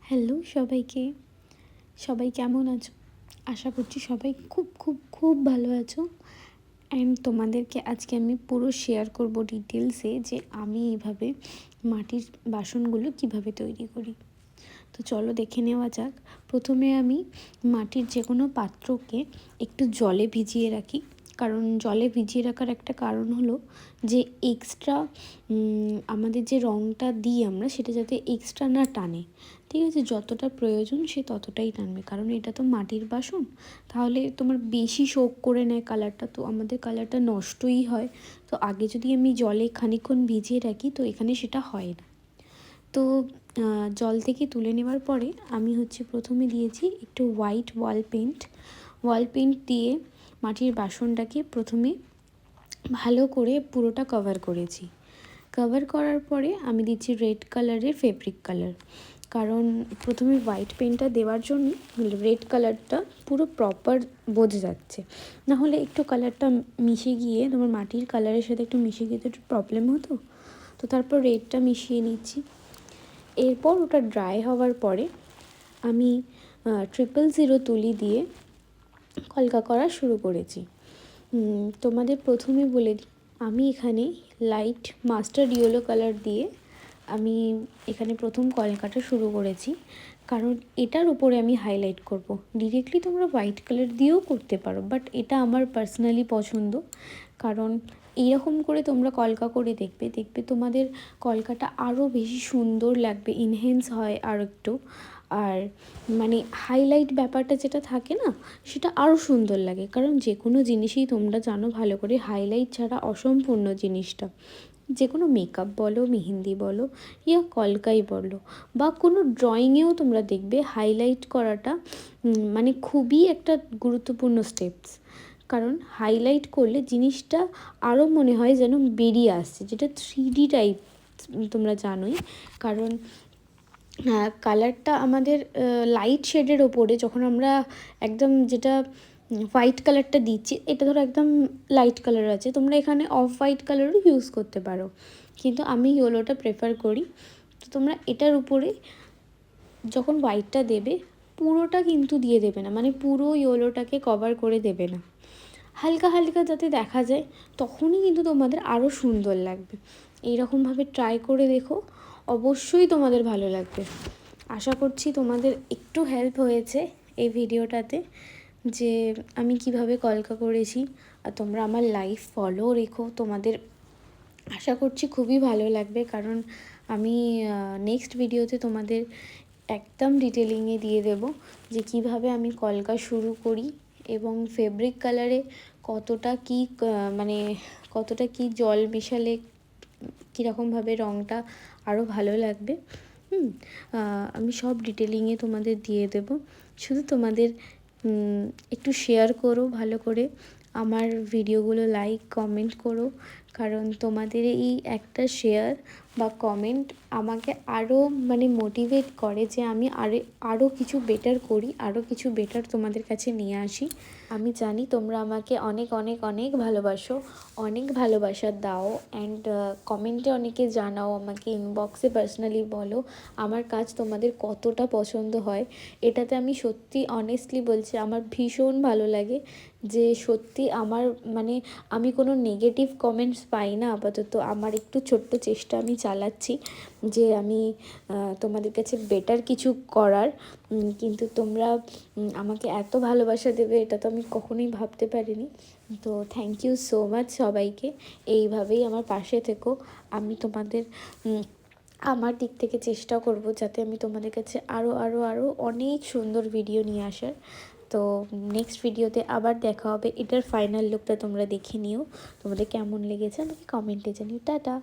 Hello সবাইকে, সবাই কেমন আছো? আশা করছি সবাই খুব খুব খুব ভালো আছো। অ্যান্ড তোমাদেরকে আজকে আমি পুরো শেয়ার করব ডিটেলসে যে আমি এইভাবে মাটির বাসনগুলো কিভাবে তৈরি করি। তো চলো দেখে নেওয়া যাক। প্রথমে আমি মাটির যে কোনো পাত্রকে একটু জলে ভিজিয়ে রাখি, কারণ জলে ভিজিয়ে রাখার একটা কারণ হলো যে এক্সট্রা আমাদের যে রঙটা দিই আমরা সেটা যাতে এক্সট্রা না টানে। ঠিক আছে, যতটা প্রয়োজন সে ততটাই টানবে, কারণ এটা তো মাটির বাসন, তাহলে তোমার বেশি শোক করে নেয় কালারটা, তো আমাদের কালারটা নষ্টই হয়। তো আগে যদি আমি জলে খানিকক্ষণ ভিজিয়ে রাখি তো এখানে সেটা হয় না। তো জল থেকে তুলে নেওয়ার পরে আমি প্রথমে দিয়েছি একটু হোয়াইট ওয়াল পেন্ট দিয়ে মাটির বাসনটাকে প্রথমে ভালো করে পুরোটা কভার করেছি। কভার করার পরে আমি দিচ্ছি রেড কালারের ফেব্রিক কালার, কারণ প্রথমে হোয়াইট পেন্টটা দেওয়ার জন্য রেড কালারটা পুরো প্রপার বোঝা যাচ্ছে, নাহলে একটু কালারটা মিশে গিয়ে তোমার মাটির কালারের সাথে একটু মিশে গিয়ে তো একটু প্রবলেম হতো। তো তারপর রেডটা মিশিয়ে নিচ্ছি। এরপর ওটা ড্রাই হওয়ার পরে আমি 000 তুলি দিয়ে কলকা করা শুরু করেছি। তোমাদের প্রথমে বলে দিই, আমি এখানে লাইট মাস্টার্ড ইয়েলো কালার দিয়ে আমি এখানে প্রথম কলকাটা শুরু করেছি, কারণ এটার উপরে আমি হাইলাইট করব। ডিরেক্টলি তোমরা হোয়াইট কালার দিয়েও করতে পারো, বাট এটা আমার পার্সোনালি পছন্দ, কারণ এইরকম করে তোমরা কলকা করে দেখবে তোমাদের কলকাটা আরও বেশি সুন্দর লাগবে, ইনহেন্স হয় আর একটু। আর মানে হাইলাইট ব্যাপারটা যেটা থাকে না, সেটা আরও সুন্দর লাগে, কারণ যে কোনো জিনিসই তোমরা জানো ভালো করে হাইলাইট ছাড়া অসম্পূর্ণ জিনিসটা। যে কোনো মেকআপ বলো, মেহেন্দি বলো, ইয়া কলকাই বলো, বা কোনো ড্রয়িংয়েও তোমরা দেখবে হাইলাইট করাটা মানে খুবই একটা গুরুত্বপূর্ণ স্টেপস। কারণ হাইলাইট করলে জিনিসটা আরও মনে হয় যেন বেরিয়ে আসছে, যেটা 3D টাইপ তোমরা জানোই। কারণ কালারটা আমাদের লাইট শেডের ওপরে যখন আমরা একদম যেটা হোয়াইট কালারটা দিচ্ছি, এটা ধরো একদম লাইট কালার আছে, তোমরা এখানে অফ হোয়াইট কালারও ইউজ করতে পারো, কিন্তু আমি ইয়েলোটা প্রেফার করি। তো তোমরা এটার উপরে যখন হোয়াইটটা দেবে পুরোটা কিন্তু দিয়ে দেবে না, মানে পুরো ইয়েলোটাকে কভার করে দেবে না, হালকা হালকা যাতে দেখা যায়, তখনই কিন্তু তোমাদের আরও সুন্দর লাগবে। এইরকমভাবে ট্রাই করে দেখো, অবশ্যই তোমাদের ভালো লাগবে। আশা করছি তোমাদের একটু হেল্প হয়েছে এই ভিডিওটাতে, যে আমি কিভাবে কলকা করেছি। আর তোমরা আমার লাইভ ফলো রেখো, তোমাদের আশা করছি খুবই ভালো লাগবে, কারণ আমি নেক্সট ভিডিওতে তোমাদের একদম ডিটেলিংয়ে দিয়ে দেব যে কিভাবে আমি কলকা শুরু করি, এবং ফেব্রিক কালারে কতটা কি মানে কতটা কি জল মেশালে কীরকমভাবে রঙটা আরও ভালো লাগবে। আমি সব ডিটেলিংয়ে তোমাদের দিয়ে দেব। শুধু তোমাদের একটু শেয়ার করো ভালো করে, আমার ভিডিওগুলো লাইক কমেন্ট করো, কারণ তোমাদের এই একটা শেয়ার বা কমেন্ট আমাকে আরও মানে মোটিভেট করে যে আমি আরও কিছু বেটার করি, আরও কিছু বেটার তোমাদের কাছে নিয়ে আসি। আমি জানি তোমরা আমাকে অনেক অনেক অনেক ভালোবাসো, অনেক ভালোবাসা দাও, অ্যান্ড কমেন্টে অনেকে জানাও, আমাকে ইনবক্সে পার্সোনালি বলো আমার কাজ তোমাদের কতটা পছন্দ হয়। এটাতে আমি সত্যি অনেস্টলি বলছি, আমার ভীষণ ভালো লাগে যে সত্যি আমার মানে আমি কোনো নেগেটিভ কমেন্টস পাই না আপাতত। আমার একটু ছোট্ট চেষ্টা আমি চালাচ্ছি যে আমি তোমাদের কাছে বেটার কিছু করার, কিন্তু তোমরা আমাকে এত ভালোবাসা দেবে এটা তো আমি কখনোই ভাবতে পারিনি। তো থ্যাংক ইউ সো মাচ সবাইকে, এইভাবেই আমার পাশে থেকো। আমি তোমাদের আমার দিক থেকে চেষ্টা করব যাতে আমি তোমাদের কাছে আরও আরও আরও অনেক সুন্দর ভিডিও নিয়ে আসার। তো নেক্সট ভিডিওতে আবার দেখা হবে। এটার ফাইনাল লুকটা তোমরা দেখে নিও, তোমাদের কেমন লেগেছে আমাকে কমেন্টে জানিও। টাটা।